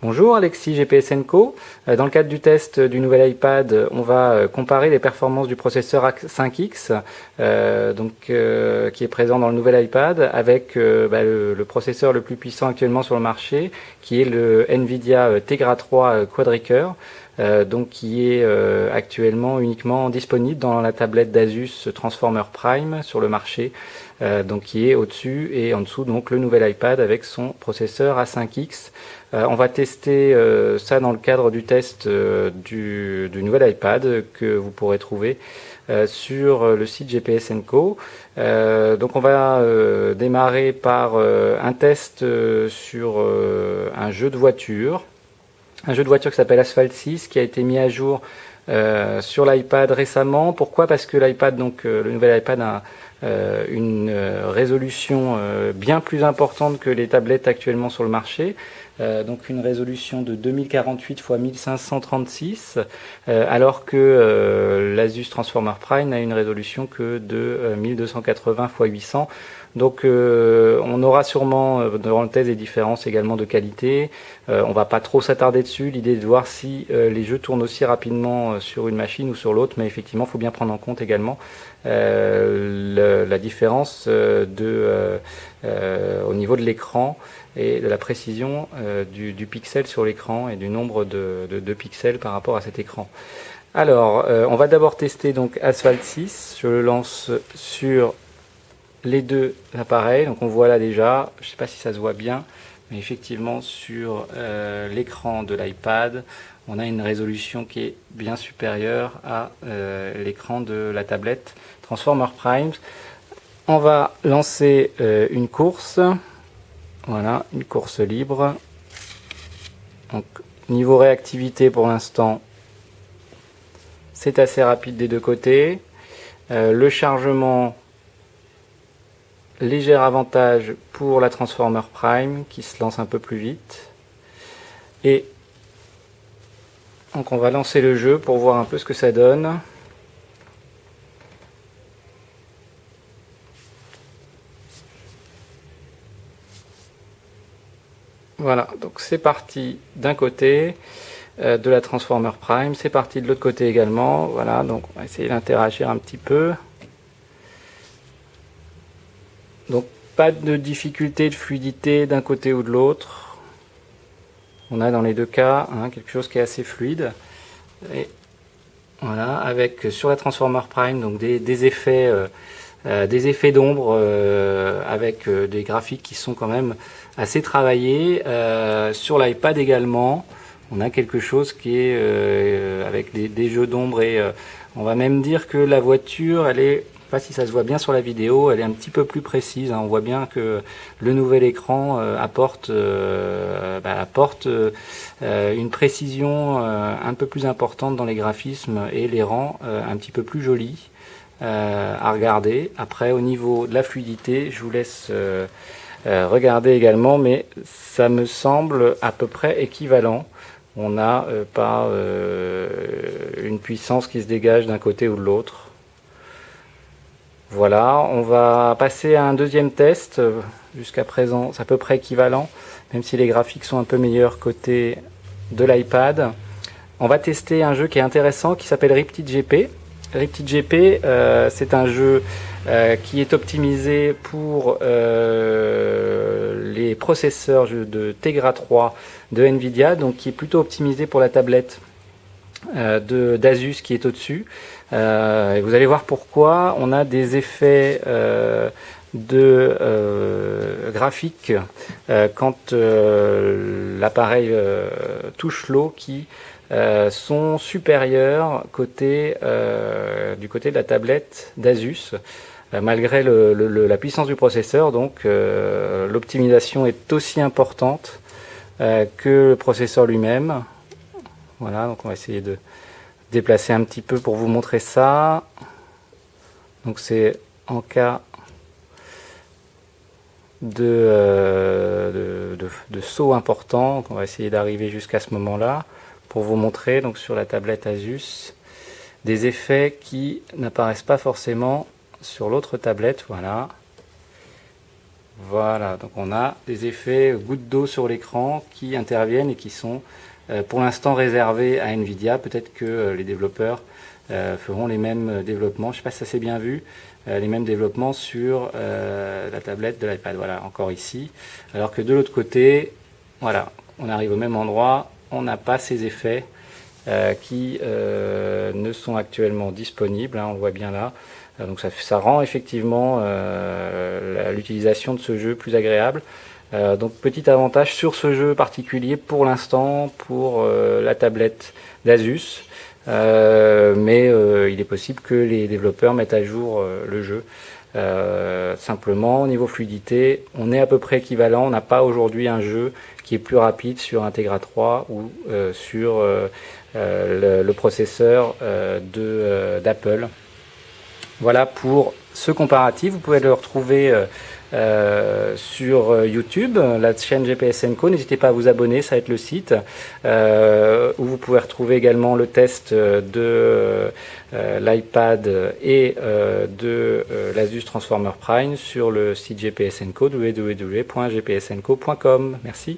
Bonjour, Alexis GPS & Co. Dans le cadre du test du nouvel iPad, on va comparer les performances du processeur A5X qui est présent dans le nouvel iPad avec le processeur le plus puissant actuellement sur le marché, qui est le NVIDIA Tegra 3 Quadricore, qui est actuellement uniquement disponible dans la tablette d'Asus Transformer Prime sur le marché, qui est au-dessus, et en dessous donc le nouvel iPad avec son processeur A5X. On va tester ça dans le cadre du test du nouvel iPad que vous pourrez trouver sur le site GPS & Co. Donc on va démarrer par un test sur un jeu de voiture. Un jeu de voiture qui s'appelle Asphalt 6, qui a été mis à jour sur l'iPad récemment. Pourquoi? Parce que l'iPad, le nouvel iPad a une résolution bien plus importante que les tablettes actuellement sur le marché. Donc une résolution de 2048 x 1536, alors que l'Asus Transformer Prime n'a une résolution que de 1280 x 800. Donc on aura sûrement durant le test des différences également de qualité. On va pas trop s'attarder dessus. L'idée est de voir si les jeux tournent aussi rapidement sur une machine ou sur l'autre, mais effectivement il faut bien prendre en compte également la différence au niveau de l'écran et de la précision du pixel sur l'écran et du nombre de pixels par rapport à cet écran. Alors on va d'abord tester donc Asphalt 6. Je le lance sur les deux appareils, donc on voit là déjà, je ne sais pas si ça se voit bien, mais effectivement sur l'écran de l'iPad, on a une résolution qui est bien supérieure à l'écran de la tablette Transformer Prime. On va lancer une course, voilà, une course libre. Donc niveau réactivité pour l'instant, c'est assez rapide des deux côtés. Le chargement, léger avantage pour la Transformer Prime qui se lance un peu plus vite. Et donc on va lancer le jeu pour voir un peu ce que ça donne. Voilà, donc c'est parti d'un côté de la Transformer Prime, c'est parti de l'autre côté également. Voilà, donc on va essayer d'interagir un petit peu. Donc pas de difficulté de fluidité d'un côté ou de l'autre. On a dans les deux cas quelque chose qui est assez fluide. Et voilà, avec sur la Transformer Prime donc des effets d'ombre avec des graphiques qui sont quand même assez travaillés. Sur l'iPad également, on a quelque chose qui est avec des jeux d'ombre, et on va même dire que la voiture, elle est, je ne sais pas si ça se voit bien sur la vidéo, elle est un petit peu plus précise. On voit bien que le nouvel écran apporte une précision un peu plus importante dans les graphismes et les rend un petit peu plus jolis à regarder. Après, au niveau de la fluidité, je vous laisse regarder également, mais ça me semble à peu près équivalent. On n'a pas une puissance qui se dégage d'un côté ou de l'autre. Voilà, on va passer à un deuxième test. Jusqu'à présent, c'est à peu près équivalent, même si les graphiques sont un peu meilleurs côté de l'iPad. On va tester un jeu qui est intéressant, qui s'appelle RipTidGP. RipTidGP, c'est un jeu qui est optimisé pour les processeurs de Tegra 3 de NVIDIA, donc qui est plutôt optimisé pour la tablette d'Asus qui est au-dessus. Et vous allez voir pourquoi. On a des effets graphiques quand l'appareil touche l'eau qui sont supérieurs du côté de la tablette d'Asus, malgré la puissance du processeur. Donc l'optimisation est aussi importante que le processeur lui-même. Voilà, donc on va essayer de déplacer un petit peu pour vous montrer ça. Donc c'est en cas de saut important. Donc on va essayer d'arriver jusqu'à ce moment-là pour vous montrer, donc sur la tablette Asus, des effets qui n'apparaissent pas forcément sur l'autre tablette. Voilà. Voilà, donc on a des effets gouttes d'eau sur l'écran qui interviennent et qui sont pour l'instant réservés à Nvidia. Peut-être que les développeurs feront les mêmes développements, je ne sais pas si ça s'est bien vu, les mêmes développements sur la tablette de l'iPad. Voilà, encore ici. Alors que de l'autre côté, voilà, on arrive au même endroit, on n'a pas ces effets qui ne sont actuellement disponibles, hein, on le voit bien là. Donc ça rend effectivement l'utilisation de ce jeu plus agréable. Donc petit avantage sur ce jeu particulier pour l'instant pour la tablette d'Asus. Mais il est possible que les développeurs mettent à jour le jeu. Simplement, au niveau fluidité, on est à peu près équivalent. On n'a pas aujourd'hui un jeu qui est plus rapide sur Integra 3 ou sur le processeur d'Apple. Voilà pour ce comparatif. Vous pouvez le retrouver sur YouTube, la chaîne GPS & Co. N'hésitez pas à vous abonner, ça va être le site où vous pouvez retrouver également le test de l'iPad et de l'Asus Transformer Prime sur le site GPS & Co, www.gpsnco.com. Merci.